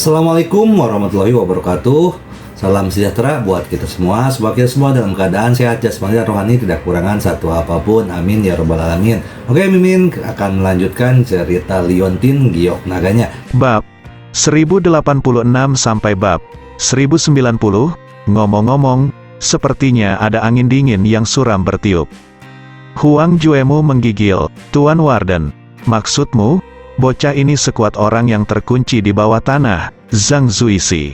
Assalamualaikum warahmatullahi wabarakatuh. Salam sejahtera buat kita semua. Semoga kita semua dalam keadaan sehat jasmani dan rohani, tidak kekurangan satu apapun. Amin ya robbal alamin. Oke, Mimin akan melanjutkan cerita Liontin Giok Naganya. Bab 1086 sampai bab 1090. Ngomong-ngomong, sepertinya ada angin dingin yang suram bertiup. Huang Juemu menggigil, "Tuan Warden, maksudmu, bocah ini sekuat orang yang terkunci di bawah tanah?" Zhang Zuisi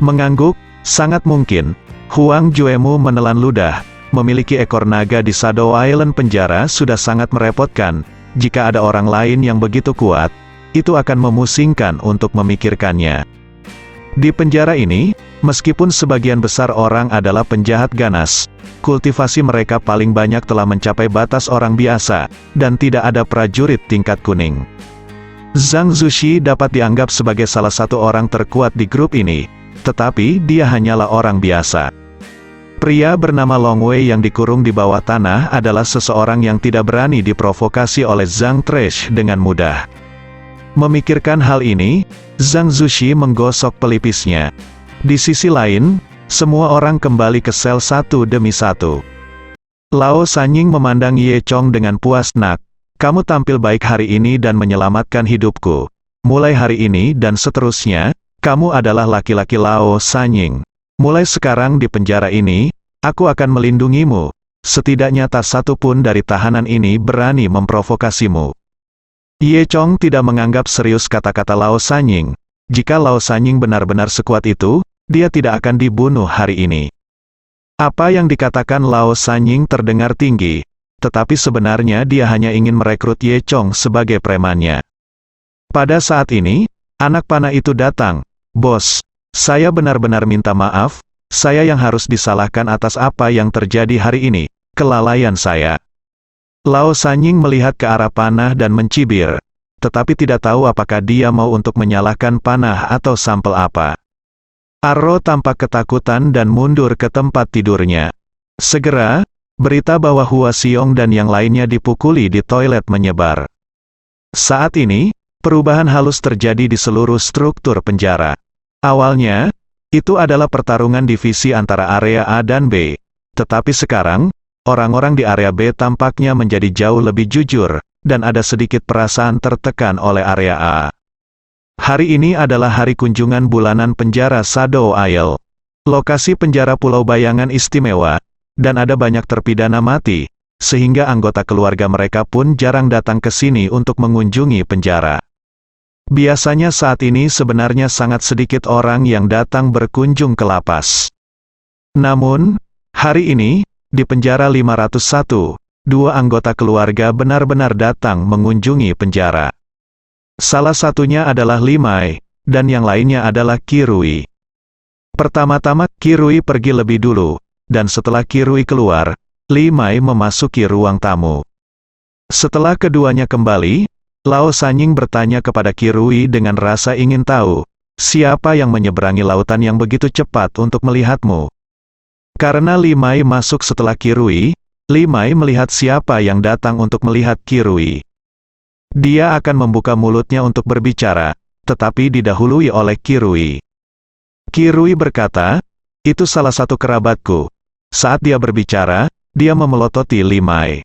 mengangguk. Sangat mungkin. Huang Juemu menelan ludah. Memiliki ekor naga di Shadow Island penjara sudah sangat merepotkan. Jika ada orang lain yang begitu kuat, itu akan memusingkan untuk memikirkannya. Di penjara ini, meskipun sebagian besar orang adalah penjahat ganas, kultivasi mereka paling banyak telah mencapai batas orang biasa, dan tidak ada prajurit tingkat kuning. Zhang Zushi dapat dianggap sebagai salah satu orang terkuat di grup ini, tetapi dia hanyalah orang biasa. Pria bernama Long Wei yang dikurung di bawah tanah adalah seseorang yang tidak berani diprovokasi oleh Zhang Trash dengan mudah. Memikirkan hal ini, Zhang Zushi menggosok pelipisnya. Di sisi lain, semua orang kembali ke sel satu demi satu. Lao Sanying memandang Ye Chong dengan puas. "Nak, kamu tampil baik hari ini dan menyelamatkan hidupku. Mulai hari ini dan seterusnya, kamu adalah laki-laki Lao Sanying. Mulai sekarang di penjara ini, aku akan melindungimu. Setidaknya tak satu pun dari tahanan ini berani memprovokasimu." Ye Chong tidak menganggap serius kata-kata Lao Sanying. Jika Lao Sanying benar-benar sekuat itu, dia tidak akan dibunuh hari ini. Apa yang dikatakan Lao Sanying terdengar tinggi, tetapi sebenarnya dia hanya ingin merekrut Ye Chong sebagai premannya. Pada saat ini, anak panah itu datang. "Bos, saya benar-benar minta maaf, saya yang harus disalahkan atas apa yang terjadi hari ini, kelalaian saya." Lao Sanying melihat ke arah panah dan mencibir, tetapi tidak tahu apakah dia mau untuk menyalahkan panah atau sampel apa. Arro tampak ketakutan dan mundur ke tempat tidurnya. Segera, berita bahwa Hua Xiong dan yang lainnya dipukuli di toilet menyebar. Saat ini, perubahan halus terjadi di seluruh struktur penjara. Awalnya, itu adalah pertarungan divisi antara area A dan B, tetapi sekarang, orang-orang di area B tampaknya menjadi jauh lebih jujur, dan ada sedikit perasaan tertekan oleh area A. Hari ini adalah hari kunjungan bulanan penjara Shadow Isle. Lokasi penjara Pulau Bayangan istimewa, dan ada banyak terpidana mati, sehingga anggota keluarga mereka pun jarang datang ke sini untuk mengunjungi penjara. Biasanya saat ini sebenarnya sangat sedikit orang yang datang berkunjung ke lapas. Namun, hari ini, di penjara 501, dua anggota keluarga benar-benar datang mengunjungi penjara. Salah satunya adalah Limai, dan yang lainnya adalah Kirui. Pertama-tama, Kirui pergi lebih dulu, dan setelah Kirui keluar, Limai memasuki ruang tamu. Setelah keduanya kembali, Lao Sanying bertanya kepada Kirui dengan rasa ingin tahu, "Siapa yang menyeberangi lautan yang begitu cepat untuk melihatmu?" Karena Limai masuk setelah Kirui, Limai melihat siapa yang datang untuk melihat Kirui. Dia akan membuka mulutnya untuk berbicara, tetapi didahului oleh Kirui. Kirui berkata, "Itu salah satu kerabatku." Saat dia berbicara, dia memelototi Limai.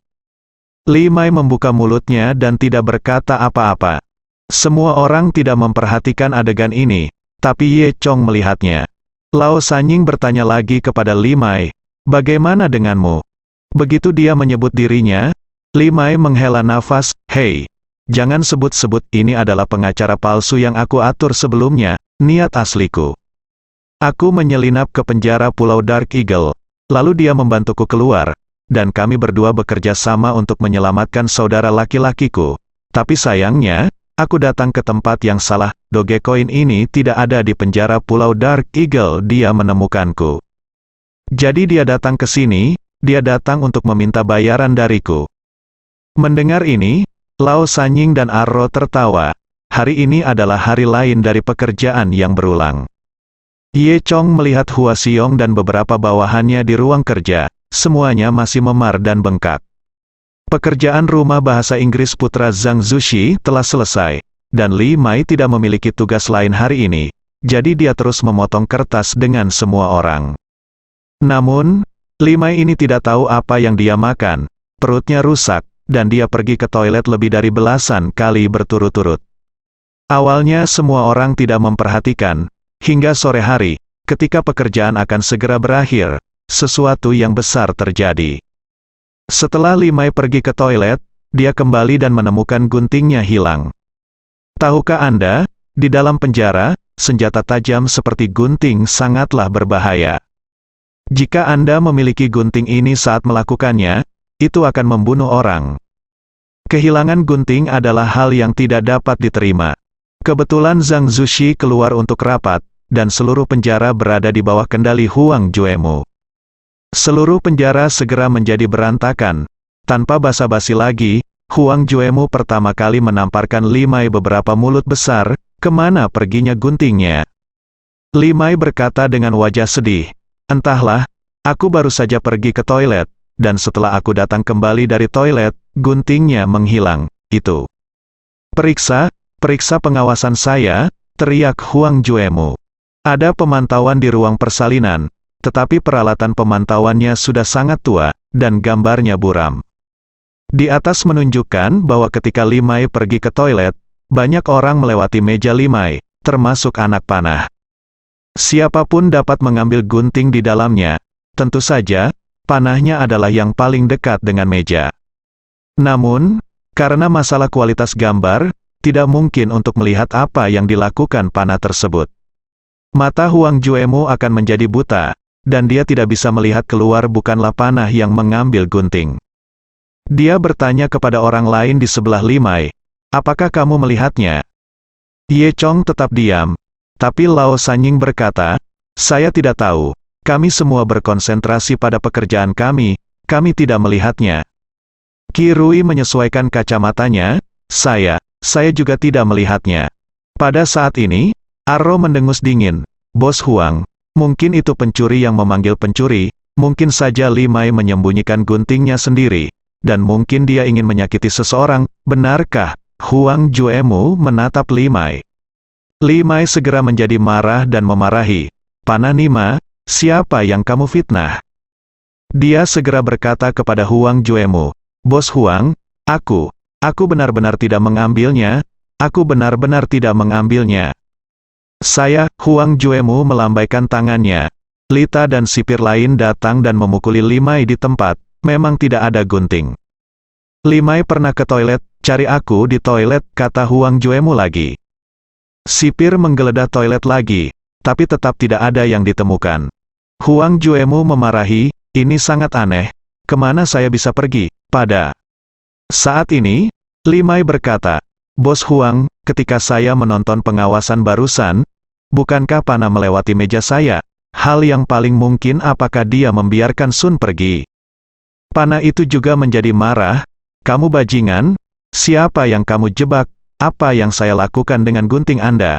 Limai membuka mulutnya dan tidak berkata apa-apa. Semua orang tidak memperhatikan adegan ini, tapi Ye Chong melihatnya. Lao Sanying bertanya lagi kepada Limai, "Bagaimana denganmu?" Begitu dia menyebut dirinya, Limai menghela nafas, "Hei, jangan sebut-sebut, ini adalah pengacara palsu yang aku atur sebelumnya, niat asliku. Aku menyelinap ke penjara Pulau Dark Eagle, lalu dia membantuku keluar, dan kami berdua bekerja sama untuk menyelamatkan saudara laki-lakiku. Tapi sayangnya, aku datang ke tempat yang salah. Dogecoin ini tidak ada di penjara Pulau Dark Eagle. Dia menemukanku. Jadi dia datang ke sini, dia datang untuk meminta bayaran dariku." Mendengar ini, Lao Sanying dan Arro tertawa. Hari ini adalah hari lain dari pekerjaan yang berulang. Ye Chong melihat Hua Xiong dan beberapa bawahannya di ruang kerja. Semuanya masih memar dan bengkak. Pekerjaan rumah bahasa Inggris putra Zhang Zushi telah selesai. dan Li Mai tidak memiliki tugas lain hari ini, jadi dia terus memotong kertas dengan semua orang. Namun, Li Mai ini tidak tahu apa yang dia makan, perutnya rusak, dan dia pergi ke toilet lebih dari belasan kali berturut-turut. Awalnya semua orang tidak memperhatikan, hingga sore hari, ketika pekerjaan akan segera berakhir, sesuatu yang besar terjadi. Setelah Li Mai pergi ke toilet, dia kembali dan menemukan guntingnya hilang. Tahukah Anda, di dalam penjara, senjata tajam seperti gunting sangatlah berbahaya. Jika Anda memiliki gunting ini saat melakukannya, itu akan membunuh orang. Kehilangan gunting adalah hal yang tidak dapat diterima. Kebetulan Zhang Zushi keluar untuk rapat, dan seluruh penjara berada di bawah kendali Huang Juemu. Seluruh penjara segera menjadi berantakan. Tanpa basa-basi lagi, Huang Juemu pertama kali menamparkan Li Mai beberapa mulut besar, kemana perginya guntingnya. Li Mai berkata dengan wajah sedih, entahlah, aku baru saja pergi ke toilet, dan setelah aku datang kembali dari toilet, guntingnya menghilang, itu. Periksa pengawasan saya, teriak Huang Juemu. Ada pemantauan di ruang persalinan, tetapi peralatan pemantauannya sudah sangat tua, dan gambarnya buram. Di atas menunjukkan bahwa ketika Li Mai pergi ke toilet, banyak orang melewati meja Li Mai, termasuk anak panah. Siapapun dapat mengambil gunting di dalamnya, tentu saja, panahnya adalah yang paling dekat dengan meja. Namun, karena masalah kualitas gambar, tidak mungkin untuk melihat apa yang dilakukan panah tersebut. Mata Huang Juemu akan menjadi buta, dan dia tidak bisa melihat keluar bukanlah panah yang mengambil gunting. Dia bertanya kepada orang lain di sebelah Li Mai, apakah kamu melihatnya? Ye Chong tetap diam, tapi Lao Sanying berkata, saya tidak tahu, kami semua berkonsentrasi pada pekerjaan kami tidak melihatnya. Qi Rui menyesuaikan kacamatanya, saya juga tidak melihatnya. Pada saat ini, Arro mendengus dingin, Bos Huang, mungkin itu pencuri yang memanggil pencuri, mungkin saja Li Mai menyembunyikan guntingnya sendiri, dan mungkin dia ingin menyakiti seseorang, benarkah? Huang Juemu menatap Li Mai. Li Mai segera menjadi marah dan memarahi, Panah Nima, siapa yang kamu fitnah? Dia segera berkata kepada Huang Juemu, Bos Huang, aku benar-benar tidak mengambilnya, aku benar-benar tidak mengambilnya. Saya, Huang Juemu melambaikan tangannya. Lita dan sipir lain datang dan memukuli Li Mai di tempat, memang tidak ada gunting. Li Mai pernah ke toilet, cari aku di toilet, kata Huang Juemu lagi. Sipir menggeledah toilet lagi, tapi tetap tidak ada yang ditemukan. Huang Juemu memarahi, ini sangat aneh, kemana saya bisa pergi, pada saat ini, Li Mai berkata, Bos Huang, ketika saya menonton pengawasan barusan, bukankah panah melewati meja saya? Hal yang paling mungkin apakah dia membiarkan Sun pergi? Panah itu juga menjadi marah, kamu bajingan, siapa yang kamu jebak, apa yang saya lakukan dengan gunting Anda?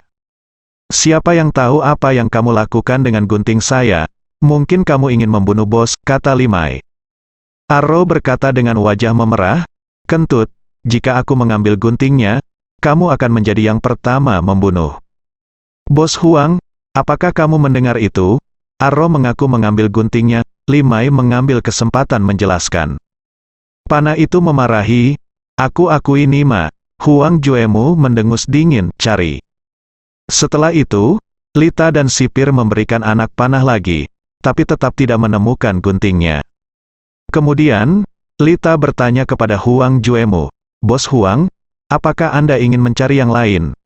Siapa yang tahu apa yang kamu lakukan dengan gunting saya? Mungkin kamu ingin membunuh bos, kata Li Mai. Arro berkata dengan wajah memerah, kentut, jika aku mengambil guntingnya, kamu akan menjadi yang pertama membunuh. Bos Huang, apakah kamu mendengar itu? Arro mengaku mengambil guntingnya, Li Mai mengambil kesempatan menjelaskan. Panah itu memarahi, aku akui Nima, Huang Juemu mendengus dingin, cari. Setelah itu, Lita dan sipir memberikan anak panah lagi, tapi tetap tidak menemukan guntingnya. Kemudian, Lita bertanya kepada Huang Juemu, Bos Huang, apakah Anda ingin mencari yang lain?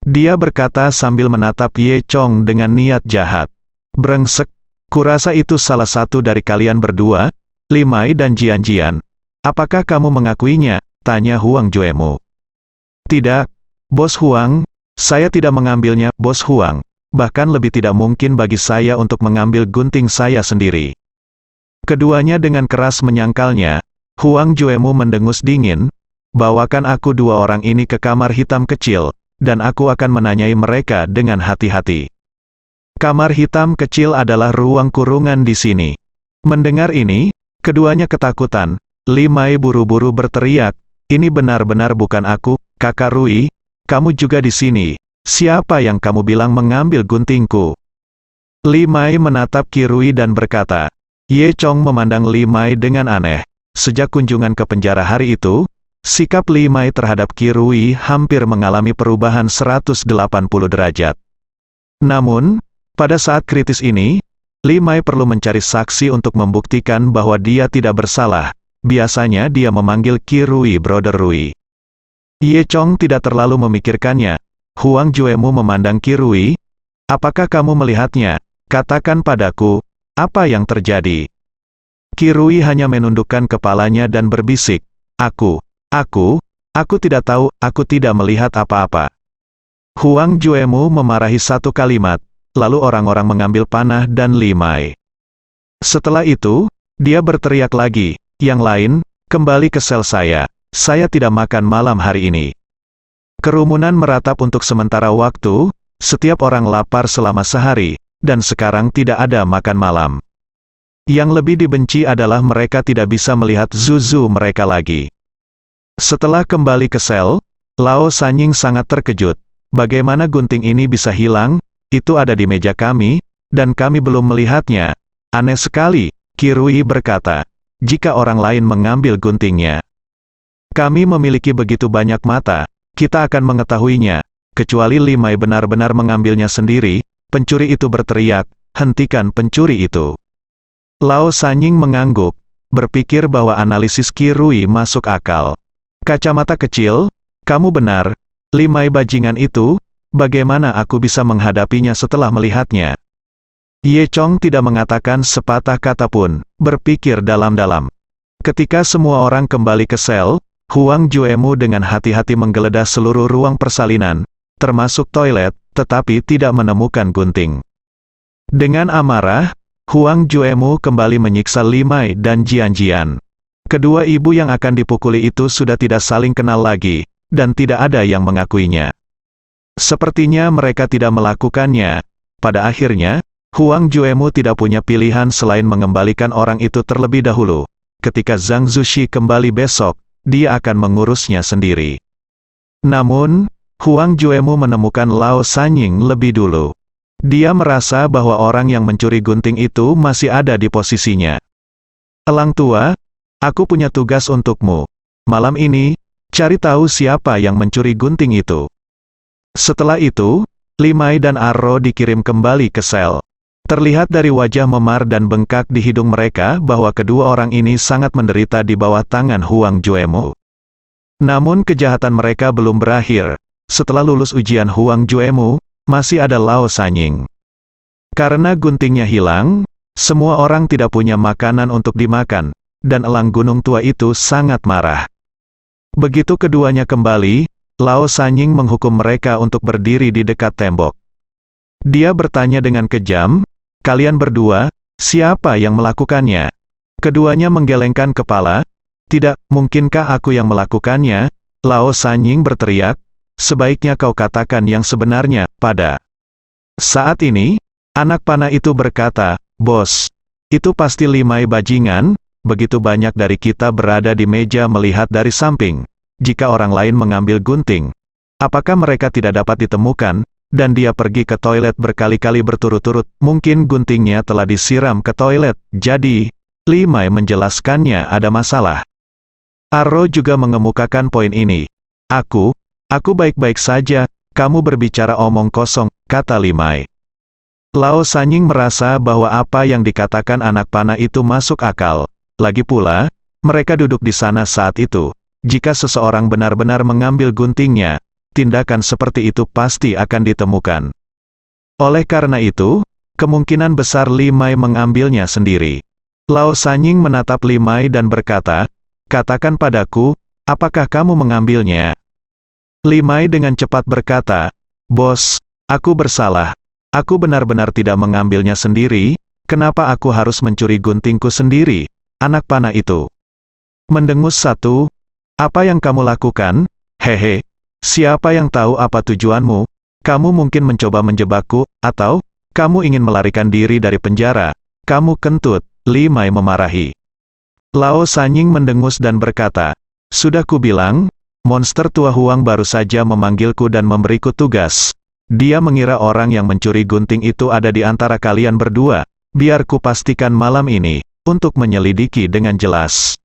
Dia berkata sambil menatap Ye Chong dengan niat jahat. Brengsek, kurasa itu salah satu dari kalian berdua, Li Mai dan Jian Jian. Apakah kamu mengakuinya? Tanya Huang Juemu. Tidak, Bos Huang, saya tidak mengambilnya, Bos Huang. Bahkan lebih tidak mungkin bagi saya untuk mengambil gunting saya sendiri. Keduanya dengan keras menyangkalnya. Huang Juemu mendengus dingin, bawakan aku dua orang ini ke kamar hitam kecil, dan aku akan menanyai mereka dengan hati-hati. Kamar hitam kecil adalah ruang kurungan di sini. Mendengar ini, keduanya ketakutan. Li Mai buru-buru berteriak, ini benar-benar bukan aku, Kakak Rui, kamu juga di sini. Siapa yang kamu bilang mengambil guntingku? Li Mai menatap Qi dan berkata. Ye Chong memandang Li Mai dengan aneh. Sejak kunjungan ke penjara hari itu, sikap Li Mai terhadap Qi hampir mengalami perubahan 180 derajat. Namun, pada saat kritis ini, Li Mai perlu mencari saksi untuk membuktikan bahwa dia tidak bersalah. Biasanya dia memanggil Qi Brother Rui. Ye Chong tidak terlalu memikirkannya. Huang Juemu memandang Qi. Apakah kamu melihatnya? Katakan padaku, apa yang terjadi? Qi hanya menundukkan kepalanya dan berbisik, Aku tidak tahu, aku tidak melihat apa-apa. Huang Juemu memarahi satu kalimat, lalu orang-orang mengambil panah dan Li Mai. Setelah itu, dia berteriak lagi, yang lain, kembali ke sel saya tidak makan malam hari ini. Kerumunan meratap untuk sementara waktu, setiap orang lapar selama sehari, dan sekarang tidak ada makan malam. Yang lebih dibenci adalah mereka tidak bisa melihat Zuzu mereka lagi. Setelah kembali ke sel, Lao Sanying sangat terkejut. Bagaimana gunting ini bisa hilang? Itu ada di meja kami, dan kami belum melihatnya. Aneh sekali, Qi berkata. Jika orang lain mengambil guntingnya. Kami memiliki begitu banyak mata, kita akan mengetahuinya. Kecuali Li Mai benar-benar mengambilnya sendiri, pencuri itu berteriak, hentikan pencuri itu. Lao Sanying mengangguk, berpikir bahwa analisis Qi masuk akal. Kacamata kecil, kamu benar, Li Mai bajingan itu, bagaimana aku bisa menghadapinya setelah melihatnya? Ye Chong tidak mengatakan sepatah kata pun, berpikir dalam-dalam. Ketika semua orang kembali ke sel, Huang Juemu dengan hati-hati menggeledah seluruh ruang persalinan, termasuk toilet, tetapi tidak menemukan gunting. Dengan amarah, Huang Juemu kembali menyiksa Li Mai dan Jian Jian. Kedua ibu yang akan dipukuli itu sudah tidak saling kenal lagi, dan tidak ada yang mengakuinya. Sepertinya mereka tidak melakukannya. Pada akhirnya, Huang Juemu tidak punya pilihan selain mengembalikan orang itu terlebih dahulu. Ketika Zhang Zushi kembali besok, dia akan mengurusnya sendiri. Namun, Huang Juemu menemukan Lao Sanying lebih dulu. Dia merasa bahwa orang yang mencuri gunting itu masih ada di posisinya. Elang tua, aku punya tugas untukmu. Malam ini, cari tahu siapa yang mencuri gunting itu. Setelah itu, Li Mai dan Arro dikirim kembali ke sel. Terlihat dari wajah memar dan bengkak di hidung mereka bahwa kedua orang ini sangat menderita di bawah tangan Huang Juemu. Namun kejahatan mereka belum berakhir. Setelah lulus ujian Huang Juemu, masih ada Lao Sanying. Karena guntingnya hilang, semua orang tidak punya makanan untuk dimakan, dan elang gunung tua itu sangat marah. Begitu keduanya kembali, Lao Sanying menghukum mereka untuk berdiri di dekat tembok. Dia bertanya dengan kejam, kalian berdua, siapa yang melakukannya? Keduanya menggelengkan kepala, tidak, mungkinkah aku yang melakukannya? Lao Sanying berteriak, sebaiknya kau katakan yang sebenarnya, pada saat ini, anak panah itu berkata, Bos, itu pasti Li Mai bajingan, begitu banyak dari kita berada di meja melihat dari samping. Jika orang lain mengambil gunting, apakah mereka tidak dapat ditemukan? Dan dia pergi ke toilet berkali-kali berturut-turut, mungkin guntingnya telah disiram ke toilet, jadi, Li Mai menjelaskannya ada masalah. Arro juga mengemukakan poin ini. Aku baik-baik saja, kamu berbicara omong kosong, kata Li Mai. Lao Sanying merasa bahwa apa yang dikatakan anak panah itu masuk akal. Lagi pula, mereka duduk di sana saat itu. Jika seseorang benar-benar mengambil guntingnya, tindakan seperti itu pasti akan ditemukan. Oleh karena itu, kemungkinan besar Li Mai mengambilnya sendiri. Lao Sanying menatap Li Mai dan berkata, katakan padaku, apakah kamu mengambilnya? Li Mai dengan cepat berkata, Bos, aku bersalah. Aku benar-benar tidak mengambilnya sendiri, kenapa aku harus mencuri guntingku sendiri? Anak panah itu mendengus satu, apa yang kamu lakukan? Hehe. Siapa yang tahu apa tujuanmu? Kamu mungkin mencoba menjebakku, atau kamu ingin melarikan diri dari penjara. Kamu kentut, Li Mai memarahi. Lao Sanying mendengus dan berkata, sudah kubilang, monster tua Huang baru saja memanggilku dan memberiku tugas. Dia mengira orang yang mencuri gunting itu ada di antara kalian berdua. Biar ku pastikan malam ini, untuk menyelidiki dengan jelas.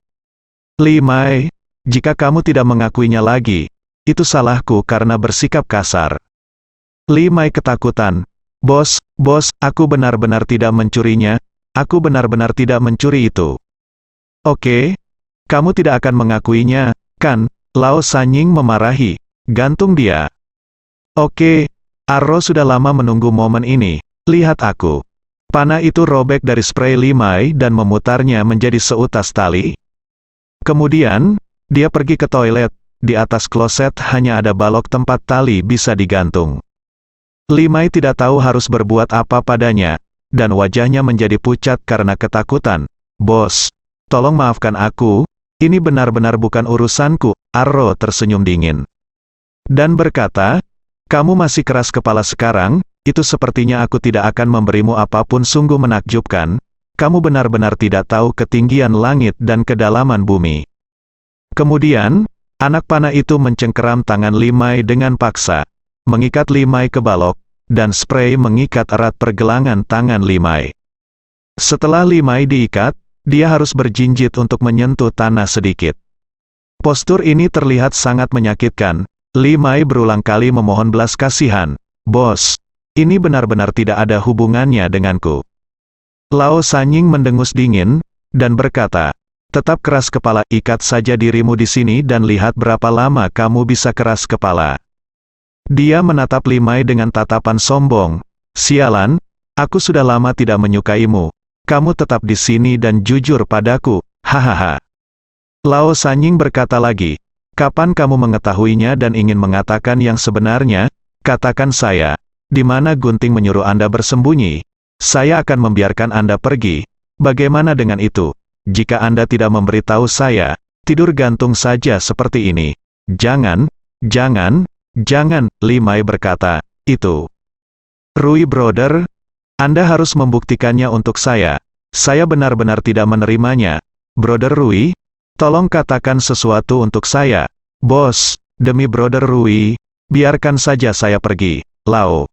Li Mai, jika kamu tidak mengakuinya lagi, itu salahku karena bersikap kasar. Li Mai ketakutan. Bos, aku benar-benar tidak mencurinya. Aku benar-benar tidak mencuri itu. Oke, kamu tidak akan mengakuinya, kan? Lao Sanying memarahi. Gantung dia. Oke, Arro sudah lama menunggu momen ini. Lihat aku. Panah itu robek dari spray Li Mai dan memutarnya menjadi seutas tali. Kemudian, dia pergi ke toilet. Di atas kloset hanya ada balok tempat tali bisa digantung. Li Mai tidak tahu harus berbuat apa padanya, dan wajahnya menjadi pucat karena ketakutan. Bos, tolong maafkan aku, ini benar-benar bukan urusanku. Arro tersenyum dingin. Dan berkata, kamu masih keras kepala sekarang, itu sepertinya aku tidak akan memberimu apapun. Sungguh menakjubkan, kamu benar-benar tidak tahu ketinggian langit dan kedalaman bumi. Kemudian, anak panah itu mencengkeram tangan Li Mai dengan paksa, mengikat Li Mai ke balok, dan spray mengikat erat pergelangan tangan Li Mai. Setelah Li Mai diikat, dia harus berjinjit untuk menyentuh tanah sedikit. Postur ini terlihat sangat menyakitkan. Li Mai berulang kali memohon belas kasihan. Bos, ini benar-benar tidak ada hubungannya denganku. Lao Sanying mendengus dingin, dan berkata, tetap keras kepala, ikat saja dirimu di sini dan lihat berapa lama kamu bisa keras kepala. Dia menatap Li Mai dengan tatapan sombong. Sialan, aku sudah lama tidak menyukaimu. Kamu tetap di sini dan jujur padaku, hahaha. Lao Sanying berkata lagi, kapan kamu mengetahuinya dan ingin mengatakan yang sebenarnya? Katakan saya, di mana gunting menyuruh Anda bersembunyi? Saya akan membiarkan Anda pergi. Bagaimana dengan itu? Jika Anda tidak memberitahu saya, tidur gantung saja seperti ini. Jangan, Li Mai berkata, itu. Rui brother, Anda harus membuktikannya untuk saya. Saya benar-benar tidak menerimanya. Brother Rui, tolong katakan sesuatu untuk saya. Bos, demi Brother Rui, biarkan saja saya pergi. Lao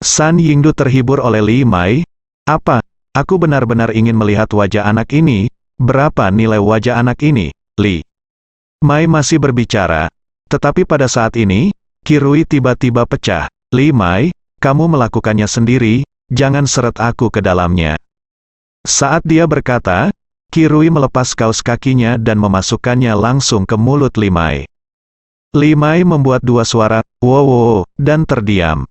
San Yingdu terhibur oleh Li Mai. Apa? Aku benar-benar ingin melihat wajah anak ini. Berapa nilai wajah anak ini? Li Mai masih berbicara. Tetapi pada saat ini, Kirui tiba-tiba pecah. Li Mai, kamu melakukannya sendiri, jangan seret aku ke dalamnya. Saat dia berkata, Kirui melepas kaos kakinya dan memasukkannya langsung ke mulut Li Mai. Li Mai membuat dua suara, wow, dan terdiam.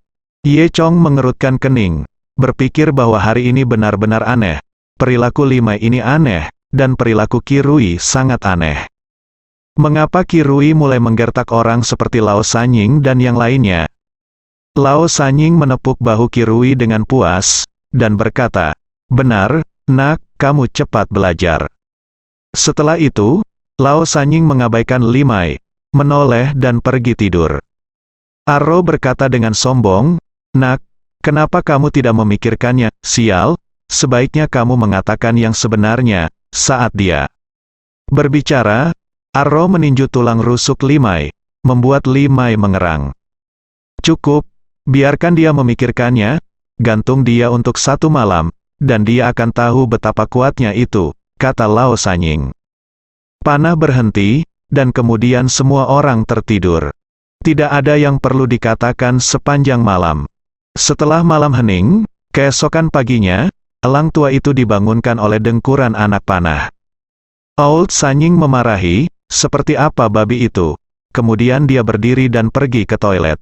Ye Chong mengerutkan kening, berpikir bahwa hari ini benar-benar aneh. Perilaku Li Mai ini aneh, dan perilaku Kirui sangat aneh. Mengapa Kirui mulai menggertak orang seperti Lao Sanying dan yang lainnya? Lao Sanying menepuk bahu Kirui dengan puas, dan berkata, benar, nak, kamu cepat belajar. Setelah itu, Lao Sanying mengabaikan Li Mai, menoleh dan pergi tidur. Arro berkata dengan sombong, nak, kenapa kamu tidak memikirkannya? Sial, sebaiknya kamu mengatakan yang sebenarnya. Saat dia berbicara, Arro meninju tulang rusuk Li Mai, membuat Li Mai mengerang. Cukup, biarkan dia memikirkannya, gantung dia untuk 1 malam, dan dia akan tahu betapa kuatnya itu, kata Lao Sanying. Panah berhenti, dan kemudian semua orang tertidur. Tidak ada yang perlu dikatakan sepanjang malam. Setelah malam hening, keesokan paginya, elang tua itu dibangunkan oleh dengkuran anak panah. Old Sanying memarahi, seperti apa babi itu? Kemudian dia berdiri dan pergi ke toilet.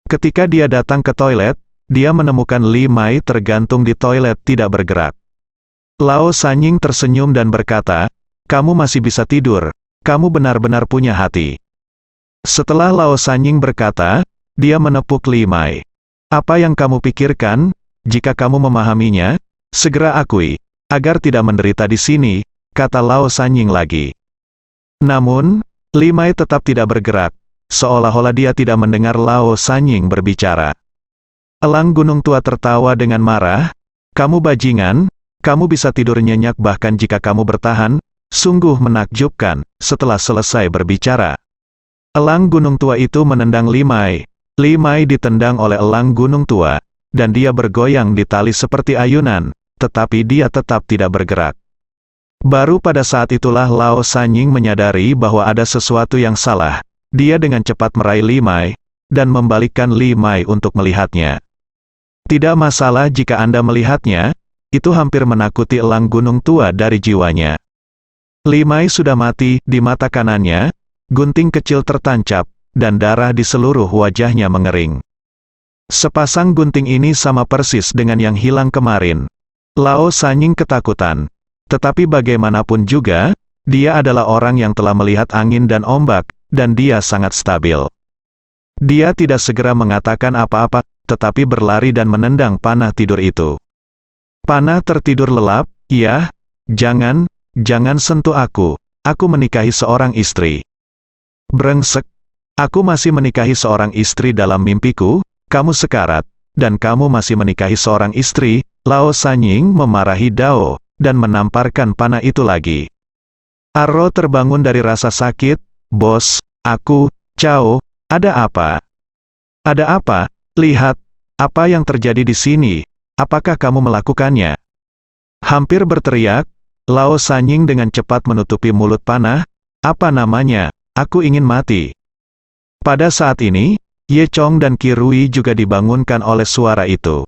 Ketika dia datang ke toilet, dia menemukan Li Mai tergantung di toilet tidak bergerak. Lao Sanying tersenyum dan berkata, kamu masih bisa tidur, kamu benar-benar punya hati. Setelah Lao Sanying berkata, dia menepuk Li Mai. Apa yang kamu pikirkan? Jika kamu memahaminya, segera akui, agar tidak menderita di sini, kata Lao Sanying lagi. Namun, Li Mai tetap tidak bergerak, seolah-olah dia tidak mendengar Lao Sanying berbicara. Elang gunung tua tertawa dengan marah, kamu bajingan, kamu bisa tidur nyenyak bahkan jika kamu bertahan, sungguh menakjubkan. Setelah selesai berbicara, Elang gunung tua itu menendang Limai. Limai ditendang oleh elang gunung tua, dan dia bergoyang di tali seperti ayunan, tetapi dia tetap tidak bergerak. Baru pada saat itulah Lao Sanying menyadari bahwa ada sesuatu yang salah. Dia dengan cepat meraih Limai, dan membalikkan Limai untuk melihatnya. Tidak masalah jika Anda melihatnya, itu hampir menakuti elang gunung tua dari jiwanya. Limai sudah mati, di mata kanannya, gunting kecil tertancap, dan darah di seluruh wajahnya mengering. Sepasang gunting ini sama persis dengan yang hilang kemarin. Lao Sanying ketakutan. Tetapi bagaimanapun juga, dia adalah orang yang telah melihat angin dan ombak, dan dia sangat stabil. Dia tidak segera mengatakan apa-apa, tetapi berlari dan menendang panah tidur itu. Panah tertidur lelap, "Ya, jangan sentuh aku menikahi seorang istri." Brengsek. Aku masih menikahi seorang istri dalam mimpiku, kamu sekarat, dan kamu masih menikahi seorang istri. Lao Sanying memarahi Dao, dan menamparkan panah itu lagi. Arro terbangun dari rasa sakit. "Bos, Cao, ada apa? Ada apa? Lihat, apa yang terjadi di sini, apakah kamu melakukannya?" Hampir berteriak, Lao Sanying dengan cepat menutupi mulut panah. "Apa namanya? Aku ingin mati." Pada saat ini, Ye Chong dan Qi juga dibangunkan oleh suara itu.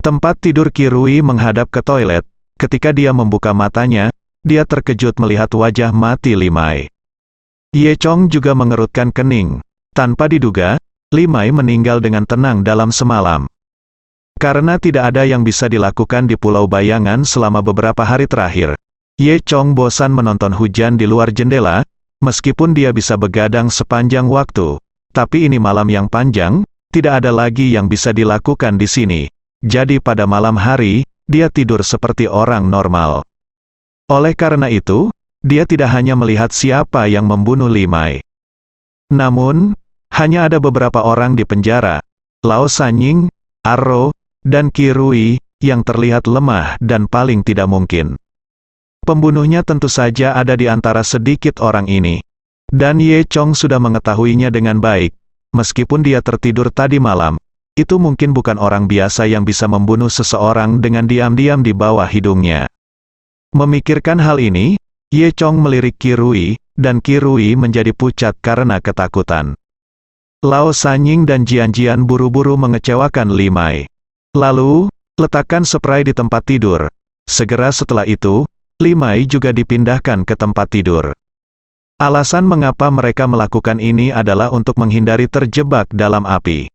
Tempat tidur Qi menghadap ke toilet. Ketika dia membuka matanya, dia terkejut melihat wajah mati Limai. Ye Chong juga mengerutkan kening. Tanpa diduga, Limai meninggal dengan tenang dalam semalam. Karena tidak ada yang bisa dilakukan di Pulau Bayangan selama beberapa hari terakhir, Ye Chong bosan menonton hujan di luar jendela. Meskipun dia bisa begadang sepanjang waktu, tapi ini malam yang panjang, tidak ada lagi yang bisa dilakukan di sini. Jadi pada malam hari, dia tidur seperti orang normal. Oleh karena itu, dia tidak hanya melihat siapa yang membunuh Limai. Namun, hanya ada beberapa orang di penjara, Lao Sanying, Arro, dan Qi yang terlihat lemah dan paling tidak mungkin. Pembunuhnya tentu saja ada di antara sedikit orang ini. Dan Ye Chong sudah mengetahuinya dengan baik. Meskipun dia tertidur tadi malam, itu mungkin bukan orang biasa yang bisa membunuh seseorang dengan diam-diam di bawah hidungnya. Memikirkan hal ini, Ye Chong melirik Qi dan Qi menjadi pucat karena ketakutan. Lao Sanying dan Jian buru-buru mengecewakan Limai. Lalu, letakkan spray di tempat tidur. Segera setelah itu, Limai juga dipindahkan ke tempat tidur. Alasan mengapa mereka melakukan ini adalah untuk menghindari terjebak dalam api.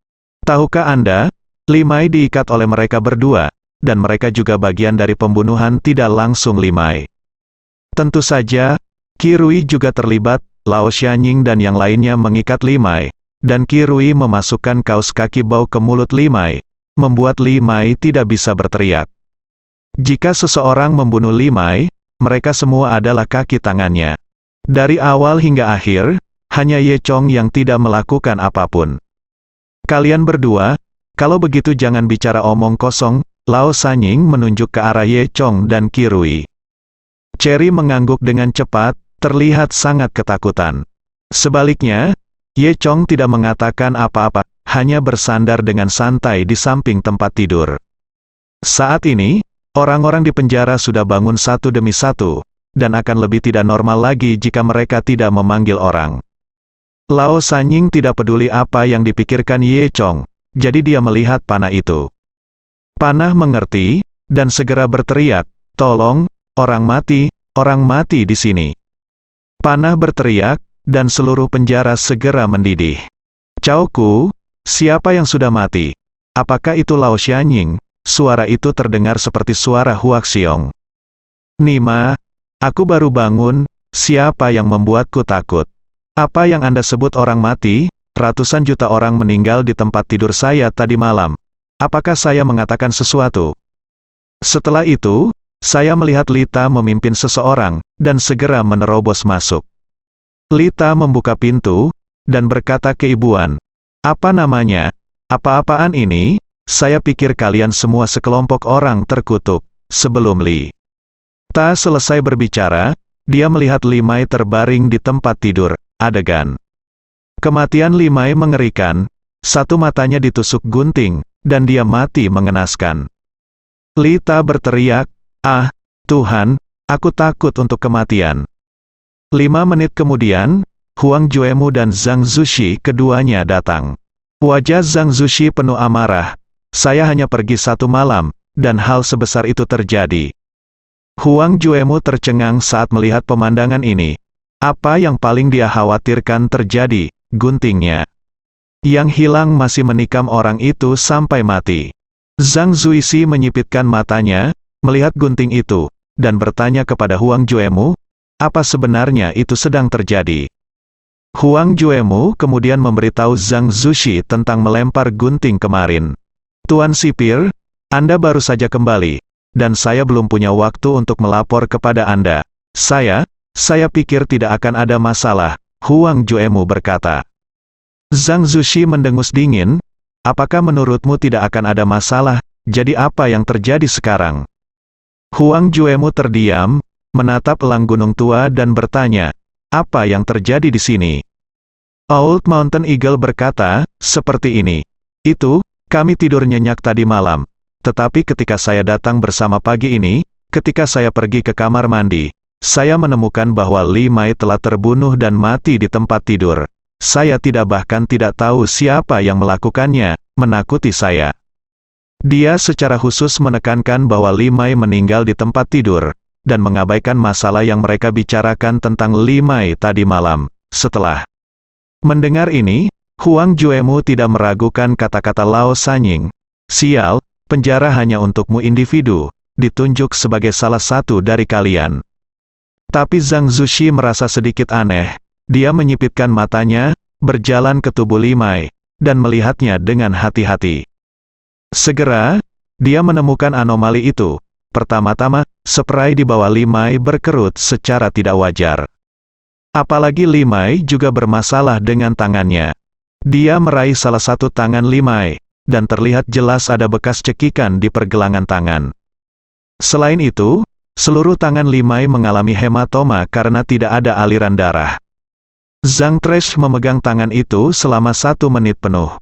Tahukah Anda, Limai diikat oleh mereka berdua, dan mereka juga bagian dari pembunuhan tidak langsung Limai. Tentu saja, Qi juga terlibat. Lao Sanying dan yang lainnya mengikat Limai, dan Qi memasukkan kaos kaki bau ke mulut Limai, membuat Limai tidak bisa berteriak. Jika seseorang membunuh Limai, mereka semua adalah kaki tangannya. Dari awal hingga akhir, hanya Ye Chong yang tidak melakukan apapun. "Kalian berdua, kalau begitu jangan bicara omong kosong." Lao Sanying menunjuk ke arah Ye Chong dan Qi. Cherry mengangguk dengan cepat, terlihat sangat ketakutan. Sebaliknya, Ye Chong tidak mengatakan apa-apa, hanya bersandar dengan santai di samping tempat tidur. Saat ini, orang-orang di penjara sudah bangun satu demi satu, dan akan lebih tidak normal lagi jika mereka tidak memanggil orang. Lao Sanying tidak peduli apa yang dipikirkan Ye Chong, jadi dia melihat panah itu. Panah mengerti, dan segera berteriak, "Tolong, orang mati di sini." Panah berteriak, dan seluruh penjara segera mendidih. "Cao, siapa yang sudah mati? Apakah itu Lao Sanying?" Suara itu terdengar seperti suara Huaxiong. "Nima, aku baru bangun, siapa yang membuatku takut? Apa yang Anda sebut orang mati? Ratusan juta orang meninggal di tempat tidur saya tadi malam. Apakah saya mengatakan sesuatu?" Setelah itu, saya melihat Lita memimpin seseorang, dan segera menerobos masuk. Lita membuka pintu, dan berkata keibuan, "Apa namanya? Apa-apaan ini? Saya pikir kalian semua sekelompok orang terkutuk." Sebelum Li Ta selesai berbicara, dia melihat Limai terbaring di tempat tidur. Adegan Kematian Limai mengerikan, satu matanya ditusuk gunting, dan dia mati mengenaskan. Lita berteriak, "Ah, Tuhan, aku takut untuk kematian." 5 menit kemudian, Huang Juemu dan Zhang Zushi keduanya datang. Wajah Zhang Zushi penuh amarah. "Saya hanya pergi 1 malam, dan hal sebesar itu terjadi." Huang Juemu tercengang saat melihat pemandangan ini. Apa yang paling dia khawatirkan terjadi, guntingnya. Yang hilang masih menikam orang itu sampai mati. Zhang Zuisi menyipitkan matanya, melihat gunting itu, dan bertanya kepada Huang Juemu, apa sebenarnya itu sedang terjadi. Huang Juemu kemudian memberitahu Zhang Zushi tentang melempar gunting kemarin. "Tuan Sipir, Anda baru saja kembali, dan saya belum punya waktu untuk melapor kepada Anda. Saya pikir tidak akan ada masalah," Huang Juemu berkata. Zhang Zushi mendengus dingin, "Apakah menurutmu tidak akan ada masalah, jadi apa yang terjadi sekarang?" Huang Juemu terdiam, menatap elang gunung tua dan bertanya, "Apa yang terjadi di sini?" Old Mountain Eagle berkata, "Seperti ini. Kami tidur nyenyak tadi malam. Tetapi ketika saya datang bersama pagi ini, ketika saya pergi ke kamar mandi, saya menemukan bahwa Limai telah terbunuh dan mati di tempat tidur. Saya bahkan tidak tahu siapa yang melakukannya, menakuti saya." Dia secara khusus menekankan bahwa Limai meninggal di tempat tidur, dan mengabaikan masalah yang mereka bicarakan tentang Limai tadi malam. Setelah mendengar ini, Huang Juemu tidak meragukan kata-kata Lao Sanying. "Sial, penjara hanya untukmu individu, ditunjuk sebagai salah satu dari kalian." Tapi Zhang Zushi merasa sedikit aneh. Dia menyipitkan matanya, berjalan ke tubuh Limai, dan melihatnya dengan hati-hati. Segera, dia menemukan anomali itu. Pertama-tama, spray di bawah Limai berkerut secara tidak wajar. Apalagi Limai juga bermasalah dengan tangannya. Dia meraih salah satu tangan Limai, dan terlihat jelas ada bekas cekikan di pergelangan tangan. Selain itu, seluruh tangan Limai mengalami hematoma karena tidak ada aliran darah. Zhang Tresh memegang tangan itu selama 1 menit penuh.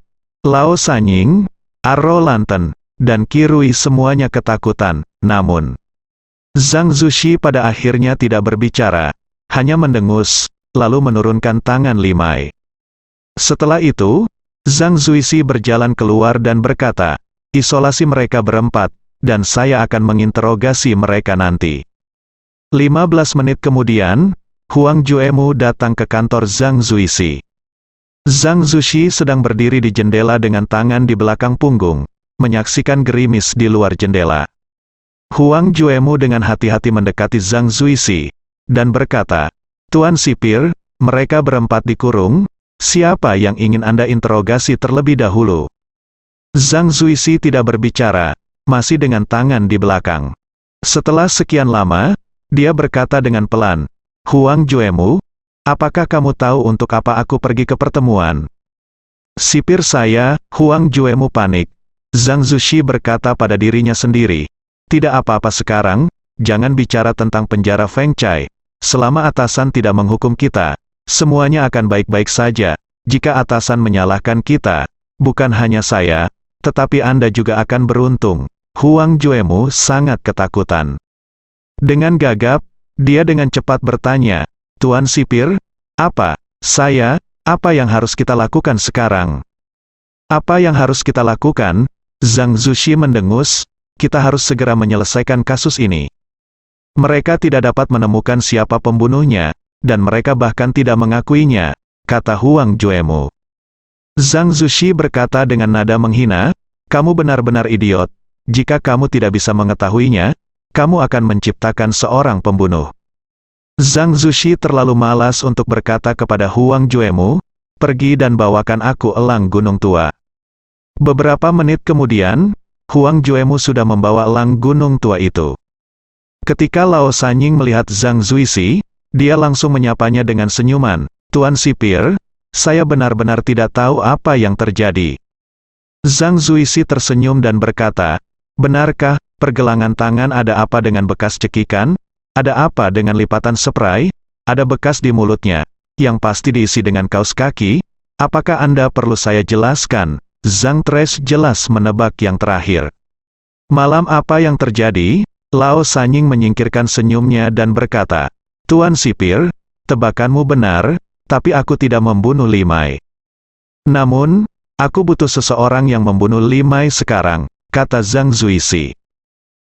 Lao Sanying, Arrow Lantern, dan Kirui semuanya ketakutan, namun Zhang Zushi pada akhirnya tidak berbicara, hanya mendengus, lalu menurunkan tangan Limai. Setelah itu, Zhang Zuisi berjalan keluar dan berkata, "Isolasi mereka berempat, dan saya akan menginterogasi mereka nanti." 15 menit kemudian, Huang Juemu datang ke kantor Zhang Zuisi. Zhang Zushi sedang berdiri di jendela dengan tangan di belakang punggung, menyaksikan gerimis di luar jendela. Huang Juemu dengan hati-hati mendekati Zhang Zuisi, dan berkata, "Tuan Sipir, mereka berempat dikurung, siapa yang ingin Anda interogasi terlebih dahulu?" Zhang Zuisi tidak berbicara, masih dengan tangan di belakang. Setelah sekian lama, dia berkata dengan pelan, "Huang Juemu, apakah kamu tahu untuk apa aku pergi ke pertemuan?" "Sipir saya," Huang Juemu panik. Zhang Zushi berkata pada dirinya sendiri, "Tidak apa-apa sekarang, jangan bicara tentang penjara Feng Chai. Selama atasan tidak menghukum kita, semuanya akan baik-baik saja. Jika atasan menyalahkan kita, bukan hanya saya, tetapi Anda juga akan beruntung." Huang Juemu sangat ketakutan. Dengan gagap, dia dengan cepat bertanya, "Tuan Sipir, apa yang harus kita lakukan sekarang?" "Apa yang harus kita lakukan?" Zhang Zushi mendengus, "Kita harus segera menyelesaikan kasus ini. Mereka tidak dapat menemukan siapa pembunuhnya, dan mereka bahkan tidak mengakuinya," kata Huang Juemu. Zhang Zushi berkata dengan nada menghina, "Kamu benar-benar idiot. Jika kamu tidak bisa mengetahuinya, kamu akan menciptakan seorang pembunuh." Zhang Zushi terlalu malas untuk berkata kepada Huang Juemu, "Pergi dan bawakan aku elang gunung tua." Beberapa menit kemudian, Huang Juemu sudah membawa elang gunung tua itu. Ketika Lao Sanying melihat Zhang Zuisi, dia langsung menyapanya dengan senyuman, "Tuan Sipir, saya benar-benar tidak tahu apa yang terjadi." Zhang Zuisi tersenyum dan berkata, "Benarkah, pergelangan tangan ada apa dengan bekas cekikan? Ada apa dengan lipatan spray? Ada bekas di mulutnya, yang pasti diisi dengan kaos kaki? Apakah Anda perlu saya jelaskan? Zhang Tres jelas menebak yang terakhir. Malam apa yang terjadi? Lao Sanying menyingkirkan senyumnya dan berkata, Tuan Sipir, tebakanmu benar, tapi aku tidak membunuh Limai. Namun, aku butuh seseorang yang membunuh Limai sekarang, kata Zhang Zuisi.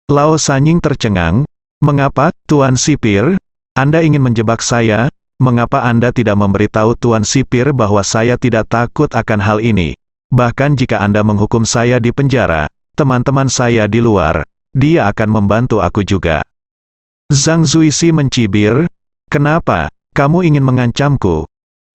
Lao Sanying tercengang, mengapa, Tuan Sipir? Anda ingin menjebak saya? Mengapa Anda tidak memberitahu Tuan Sipir bahwa saya tidak takut akan hal ini? Bahkan jika Anda menghukum saya di penjara, teman-teman saya di luar, dia akan membantu aku juga. Zhang Zuisi mencibir, kenapa, kamu ingin mengancamku?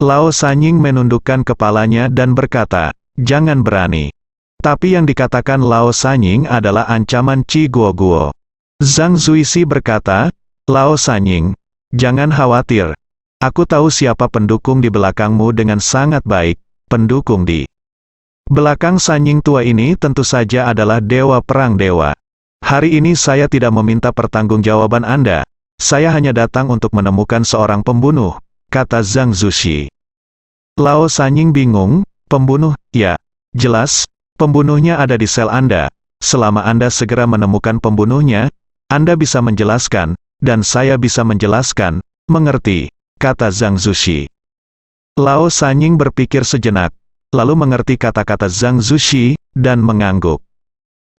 Lao Sanying menundukkan kepalanya dan berkata, jangan berani. Tapi yang dikatakan Lao Sanying adalah ancaman Qi Guoguo. Zhang Zuisi berkata, Lao Sanying, jangan khawatir. Aku tahu siapa pendukung di belakangmu dengan sangat baik, pendukung di belakang Sanying tua ini tentu saja adalah Dewa Perang Dewa. Hari ini saya tidak meminta pertanggungjawaban Anda, saya hanya datang untuk menemukan seorang pembunuh, kata Zhang Zushi. Lao Sanying bingung, pembunuh, ya, jelas, pembunuhnya ada di sel Anda. Selama Anda segera menemukan pembunuhnya, Anda bisa menjelaskan, dan saya bisa menjelaskan, mengerti, kata Zhang Zushi. Lao Sanying berpikir sejenak, lalu mengerti kata-kata Zhang Zushi, dan mengangguk.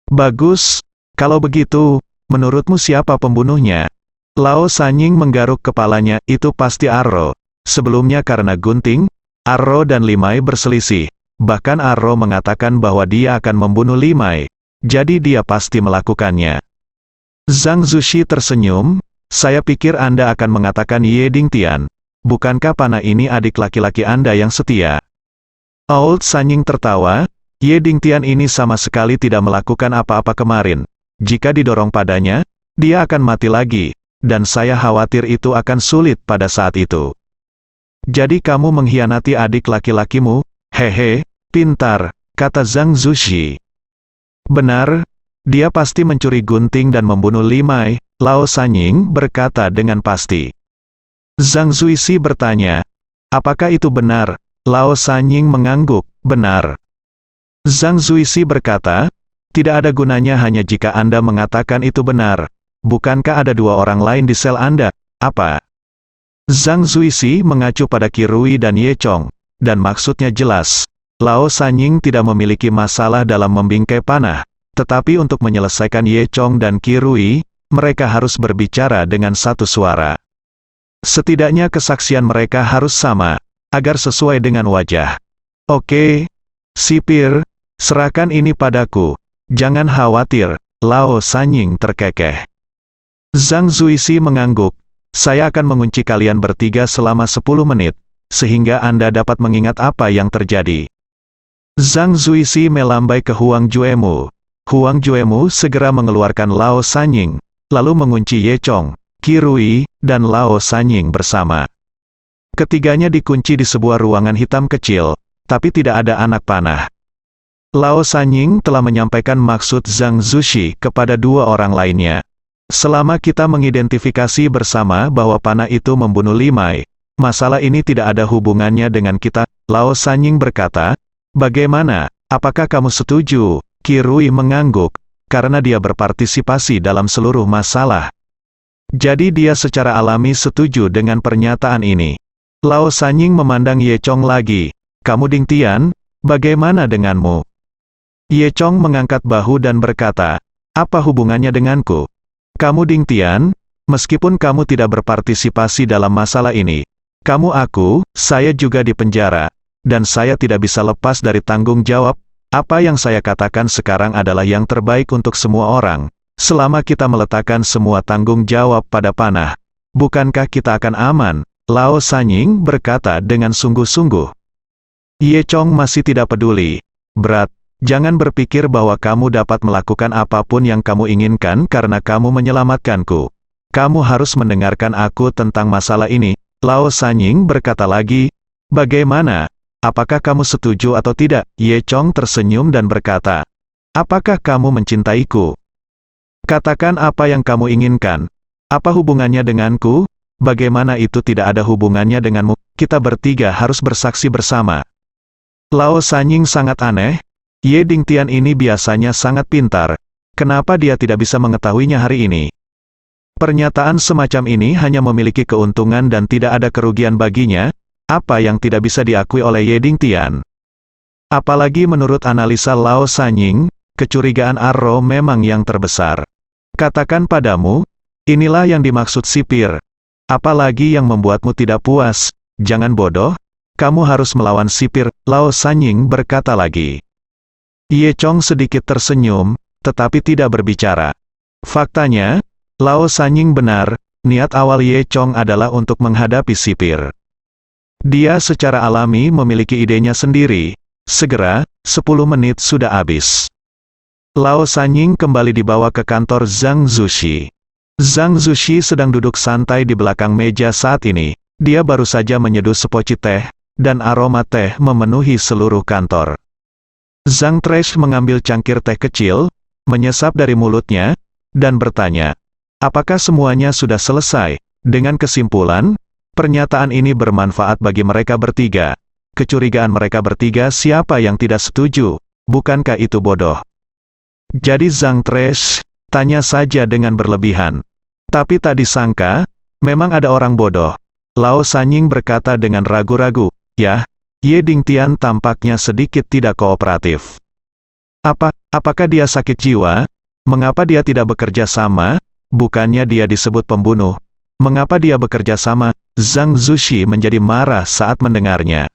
Bagus, kalau begitu, menurutmu siapa pembunuhnya? Lao Sanying menggaruk kepalanya, itu pasti Arro. Sebelumnya karena gunting, Arro dan Limai berselisih. Bahkan Arro mengatakan bahwa dia akan membunuh Limai. Jadi dia pasti melakukannya. Zhang Zushi tersenyum, saya pikir Anda akan mengatakan Ye Dingtian. Bukankah panah ini adik laki-laki Anda yang setia? Old Sanying tertawa, Ye Dingtian ini sama sekali tidak melakukan apa-apa kemarin. Jika didorong padanya, dia akan mati lagi, dan saya khawatir itu akan sulit pada saat itu. Jadi kamu mengkhianati adik laki-lakimu? Hehe, pintar, kata Zhang Zushi. Benar, dia pasti mencuri gunting dan membunuh Limai, Lao Sanying berkata dengan pasti. Zhang Zuisi bertanya, apakah itu benar? Lao Sanying mengangguk, benar. Zhang Zuisi berkata, tidak ada gunanya hanya jika Anda mengatakan itu benar. Bukankah ada dua orang lain di sel Anda? Apa? Zhang Zuisi mengacu pada Qi Rui dan Ye Chong, dan maksudnya jelas. Lao Sanying tidak memiliki masalah dalam membingkai panah, tetapi untuk menyelesaikan Ye Chong dan Qi Rui, mereka harus berbicara dengan satu suara. Setidaknya kesaksian mereka harus sama, agar sesuai dengan wajah. Oke, Sipir, serahkan ini padaku. Jangan khawatir, Lao Sanying terkekeh. Zhang Zuisi mengangguk, saya akan mengunci kalian bertiga selama 10 menit, sehingga Anda dapat mengingat apa yang terjadi. Zhang Zuisi melambai ke Huang Juemu. Huang Juemu segera mengeluarkan Lao Sanying, lalu mengunci Ye Chong, Qi Rui, dan Lao Sanying bersama. Ketiganya dikunci di sebuah ruangan hitam kecil, tapi tidak ada anak panah. Lao Sanying telah menyampaikan maksud Zhang Zushi kepada dua orang lainnya. Selama kita mengidentifikasi bersama bahwa panah itu membunuh Limai, masalah ini tidak ada hubungannya dengan kita, Lao Sanying berkata. Bagaimana, apakah kamu setuju? Qi Rui mengangguk, karena dia berpartisipasi dalam seluruh masalah. Jadi dia secara alami setuju dengan pernyataan ini. Lao Sanying memandang Ye Chong lagi. Kamu Dingtian, bagaimana denganmu? Ye Chong mengangkat bahu dan berkata, apa hubungannya denganku? Kamu Dingtian, meskipun kamu tidak berpartisipasi dalam masalah ini, kamu saya juga di penjara, dan saya tidak bisa lepas dari tanggung jawab. Apa yang saya katakan sekarang adalah yang terbaik untuk semua orang. Selama kita meletakkan semua tanggung jawab pada panah, bukankah kita akan aman? Lao Sanying berkata dengan sungguh-sungguh. Ye Chong masih tidak peduli. Berat, jangan berpikir bahwa kamu dapat melakukan apapun yang kamu inginkan karena kamu menyelamatkanku. Kamu harus mendengarkan aku tentang masalah ini. Lao Sanying berkata lagi, bagaimana? Apakah kamu setuju atau tidak? Ye Chong tersenyum dan berkata, apakah kamu mencintaiku? Katakan apa yang kamu inginkan. Apa hubungannya denganku? Bagaimana itu tidak ada hubungannya denganmu? Kita bertiga harus bersaksi bersama. Lao Sanying sangat aneh. Ye Dingtian ini biasanya sangat pintar. Kenapa dia tidak bisa mengetahuinya hari ini? Pernyataan semacam ini hanya memiliki keuntungan dan tidak ada kerugian baginya. Apa yang tidak bisa diakui oleh Ye Dingtian? Apalagi menurut analisa Lao Sanying, kecurigaan Arrow memang yang terbesar. Katakan padamu, inilah yang dimaksud sipir. Apalagi yang membuatmu tidak puas? Jangan bodoh, kamu harus melawan sipir, Lao Sanying berkata lagi. Ye Chong sedikit tersenyum, tetapi tidak berbicara. Faktanya, Lao Sanying benar, niat awal Ye Chong adalah untuk menghadapi sipir. Dia secara alami memiliki idenya sendiri. Segera, 10 menit sudah habis. Lao Sanying kembali dibawa ke kantor Zhang Zushi. Zhang Zushi sedang duduk santai di belakang meja saat ini. Dia baru saja menyeduh sepoci teh, dan aroma teh memenuhi seluruh kantor. Zhang Trash mengambil cangkir teh kecil, menyesap dari mulutnya, dan bertanya, apakah semuanya sudah selesai? Dengan kesimpulan, pernyataan ini bermanfaat bagi mereka bertiga. Kecurigaan mereka bertiga siapa yang tidak setuju, bukankah itu bodoh? Jadi Zhang Trash, tanya saja dengan berlebihan. Tapi tak disangka, memang ada orang bodoh. Lao Sanying berkata dengan ragu-ragu, ya, Ye Dingtian tampaknya sedikit tidak kooperatif. Apakah dia sakit jiwa? Mengapa dia tidak bekerja sama? Bukannya dia disebut pembunuh. Mengapa dia bekerja sama? Zhang Zushi menjadi marah saat mendengarnya.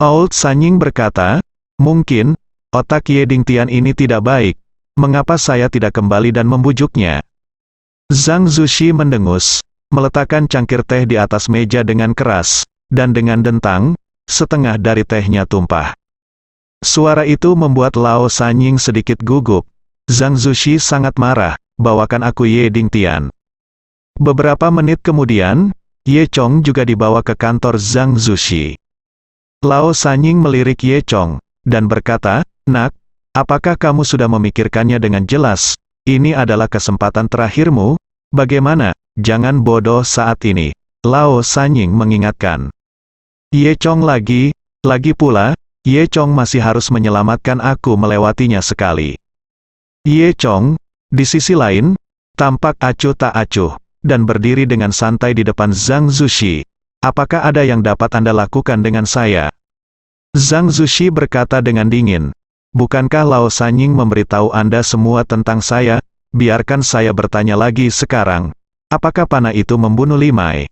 Old Sanying berkata, mungkin, otak Ye Dingtian ini tidak baik. Mengapa saya tidak kembali dan membujuknya? Zhang Zushi mendengus, meletakkan cangkir teh di atas meja dengan keras, dan dengan dentang, setengah dari tehnya tumpah. Suara itu membuat Lao Sanying sedikit gugup. Zhang Zushi sangat marah, bawakan aku Ye Dingtian. Beberapa menit kemudian, Ye Chong juga dibawa ke kantor Zhang Zushi. Lao Sanying melirik Ye Chong, dan berkata, nak, apakah kamu sudah memikirkannya dengan jelas? Ini adalah kesempatan terakhirmu, bagaimana? Jangan bodoh saat ini. Lao Sanying mengingatkan. Ye Chong lagi pula, Ye Chong masih harus menyelamatkan aku melewatinya sekali. Ye Chong, di sisi lain, tampak acuh tak acuh, dan berdiri dengan santai di depan Zhang Zushi. Apakah ada yang dapat Anda lakukan dengan saya? Zhang Zushi berkata dengan dingin. Bukankah Lao Sanying memberitahu Anda semua tentang saya? Biarkan saya bertanya lagi sekarang. Apakah panah itu membunuh Limai?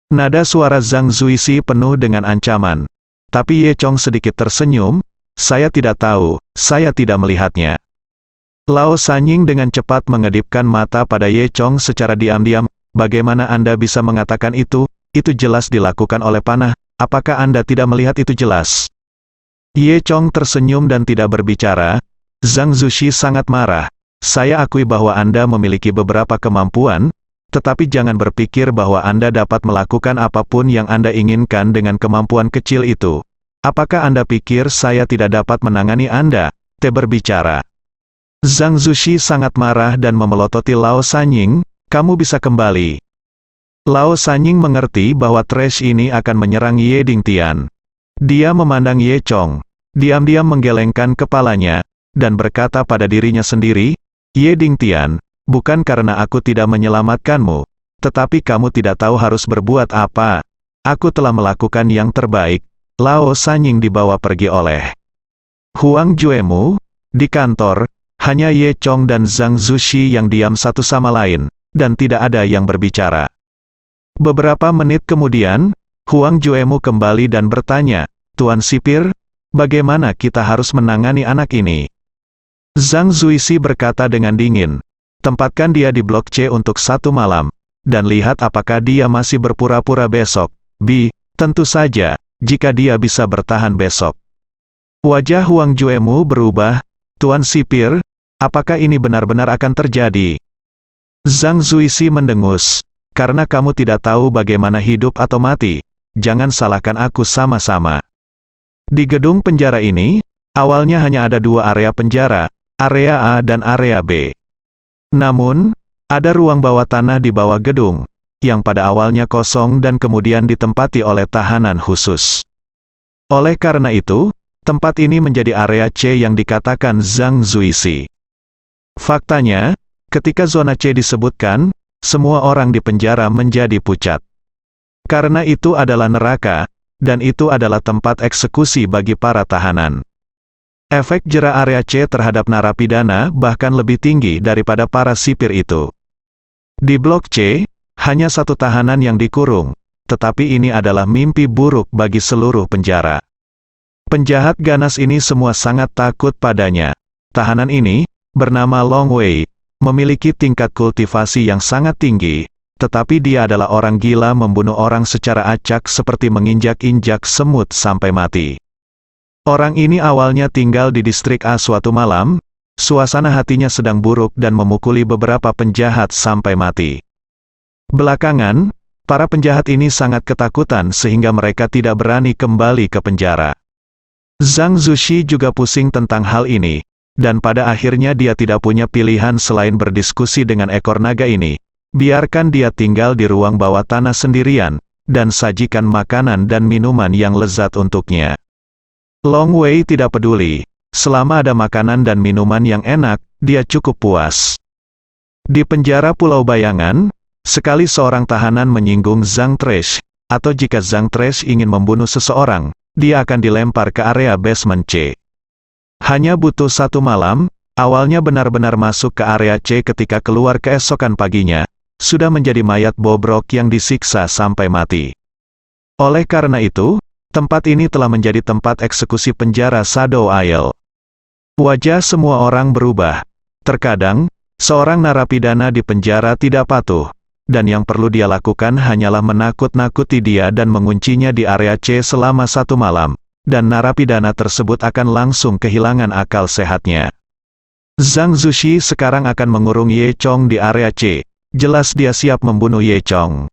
Nada suara Zhang Zuisi penuh dengan ancaman. Tapi Ye Chong sedikit tersenyum, saya tidak tahu, saya tidak melihatnya. Lao Sanying dengan cepat mengedipkan mata pada Ye Chong secara diam-diam, bagaimana Anda bisa mengatakan itu? Itu jelas dilakukan oleh panah, apakah Anda tidak melihat itu jelas? Ye Chong tersenyum dan tidak berbicara. Zhang Zushi sangat marah. Saya akui bahwa Anda memiliki beberapa kemampuan, tetapi jangan berpikir bahwa Anda dapat melakukan apapun yang Anda inginkan dengan kemampuan kecil itu. Apakah Anda pikir saya tidak dapat menangani Anda? Berbicara. Zhang Zushi sangat marah dan memelototi Lao Sanying, kamu bisa kembali. Lao Sanying mengerti bahwa Trash ini akan menyerang Ye Dingtian. Dia memandang Ye Chong, diam-diam menggelengkan kepalanya, dan berkata pada dirinya sendiri, Ye Dingtian, bukan karena aku tidak menyelamatkanmu, tetapi kamu tidak tahu harus berbuat apa. Aku telah melakukan yang terbaik. Lao Sanying dibawa pergi oleh Huang Juemu. Di kantor, hanya Ye Chong dan Zhang Zushi yang diam satu sama lain, dan tidak ada yang berbicara. Beberapa menit kemudian, Huang Juemu kembali dan bertanya, Tuan Sipir, bagaimana kita harus menangani anak ini? Zhang Zuisi berkata dengan dingin, tempatkan dia di blok C untuk 1 malam, dan lihat apakah dia masih berpura-pura besok. Tentu saja, jika dia bisa bertahan besok. Wajah Huang Juemu berubah, Tuan Sipir, apakah ini benar-benar akan terjadi? Zhang Zuisi mendengus, karena kamu tidak tahu bagaimana hidup atau mati, jangan salahkan aku sama-sama. Di gedung penjara ini, awalnya hanya ada 2 area penjara, area A dan area B. Namun, ada ruang bawah tanah di bawah gedung, yang pada awalnya kosong dan kemudian ditempati oleh tahanan khusus. Oleh karena itu, tempat ini menjadi area C yang dikatakan Zhang Zuisi. Faktanya, ketika zona C disebutkan, semua orang di penjara menjadi pucat. Karena itu adalah neraka, dan itu adalah tempat eksekusi bagi para tahanan. Efek jera area C terhadap narapidana bahkan lebih tinggi daripada para sipir itu. Di blok C, hanya satu tahanan yang dikurung, tetapi ini adalah mimpi buruk bagi seluruh penjara. Penjahat ganas ini semua sangat takut padanya. Tahanan ini, bernama Long Wei, memiliki tingkat kultivasi yang sangat tinggi, tetapi dia adalah orang gila membunuh orang secara acak seperti menginjak-injak semut sampai mati. Orang ini awalnya tinggal di distrik A suatu malam, suasana hatinya sedang buruk dan memukuli beberapa penjahat sampai mati. Belakangan, para penjahat ini sangat ketakutan sehingga mereka tidak berani kembali ke penjara. Zhang Zushi juga pusing tentang hal ini, dan pada akhirnya dia tidak punya pilihan selain berdiskusi dengan ekor naga ini. Biarkan dia tinggal di ruang bawah tanah sendirian, dan sajikan makanan dan minuman yang lezat untuknya. Long Wei tidak peduli, selama ada makanan dan minuman yang enak, dia cukup puas. Di penjara Pulau Bayangan, sekali seorang tahanan menyinggung Zhang Tresh, atau jika Zhang Tresh ingin membunuh seseorang, dia akan dilempar ke area basement C. Hanya butuh satu malam, awalnya benar-benar masuk ke area C ketika keluar keesokan paginya, sudah menjadi mayat bobrok yang disiksa sampai mati. Oleh karena itu, tempat ini telah menjadi tempat eksekusi penjara Shadow Isle. Wajah semua orang berubah. Terkadang, seorang narapidana di penjara tidak patuh, dan yang perlu dia lakukan hanyalah menakut-nakuti dia dan menguncinya di area C selama satu malam. Dan narapidana tersebut akan langsung kehilangan akal sehatnya. Zhang Zushi sekarang akan mengurung Ye Chong di area C. Jelas dia siap membunuh Ye Chong.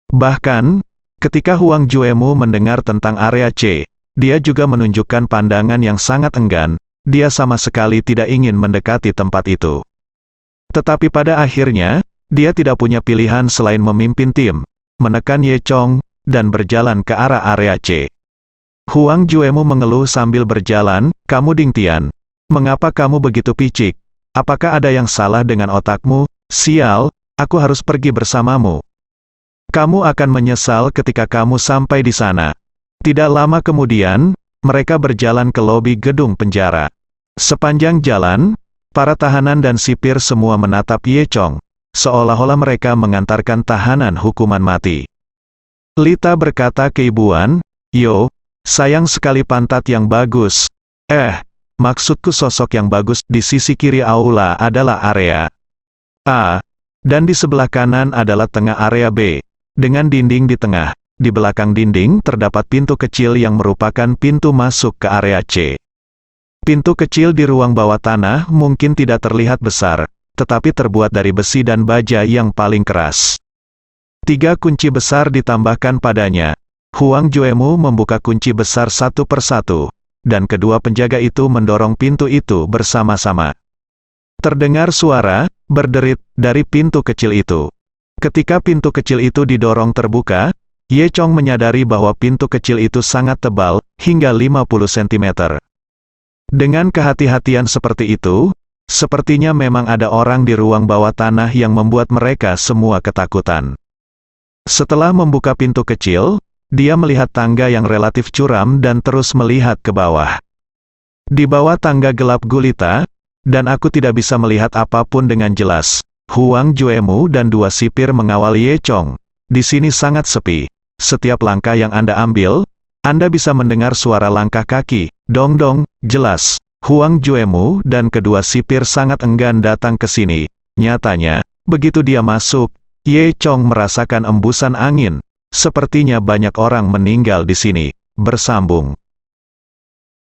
Bahkan, ketika Huang Juemu mendengar tentang area C, dia juga menunjukkan pandangan yang sangat enggan. Dia sama sekali tidak ingin mendekati tempat itu. Tetapi pada akhirnya, dia tidak punya pilihan selain memimpin tim, menekan Ye Chong, dan berjalan ke arah area C. Huang Juemu mengeluh sambil berjalan, "Kamu Ding Tian, mengapa kamu begitu picik? Apakah ada yang salah dengan otakmu? Sial, aku harus pergi bersamamu. Kamu akan menyesal ketika kamu sampai di sana." Tidak lama kemudian, mereka berjalan ke lobi gedung penjara. Sepanjang jalan, para tahanan dan sipir semua menatap Ye Chong, seolah-olah mereka mengantarkan tahanan hukuman mati. Lita berkata keibuan, "Yo, sayang sekali pantat yang bagus. Maksudku sosok yang bagus. Di sisi kiri aula adalah area A, dan di sebelah kanan adalah tengah area B, dengan dinding di tengah. Di belakang dinding terdapat pintu kecil yang merupakan pintu masuk ke area C. Pintu kecil di ruang bawah tanah mungkin tidak terlihat besar, tetapi terbuat dari besi dan baja yang paling keras. 3 kunci besar ditambahkan padanya. Huang Juemu membuka kunci besar satu persatu, dan kedua penjaga itu mendorong pintu itu bersama-sama. Terdengar suara berderit dari pintu kecil itu. Ketika pintu kecil itu didorong terbuka, Ye Chong menyadari bahwa pintu kecil itu sangat tebal, hingga 50 cm. Dengan kehati-hatian seperti itu, sepertinya memang ada orang di ruang bawah tanah yang membuat mereka semua ketakutan. Setelah membuka pintu kecil, dia melihat tangga yang relatif curam dan terus melihat ke bawah. Di bawah tangga gelap gulita, dan aku tidak bisa melihat apapun dengan jelas. Huang Juemu dan 2 sipir mengawal Ye Chong. Di sini sangat sepi. Setiap langkah yang Anda ambil, Anda bisa mendengar suara langkah kaki. Dong-dong, jelas. Huang Juemu dan kedua sipir sangat enggan datang ke sini. Nyatanya, begitu dia masuk, Ye Chong merasakan embusan angin. Sepertinya banyak orang meninggal di sini. Bersambung.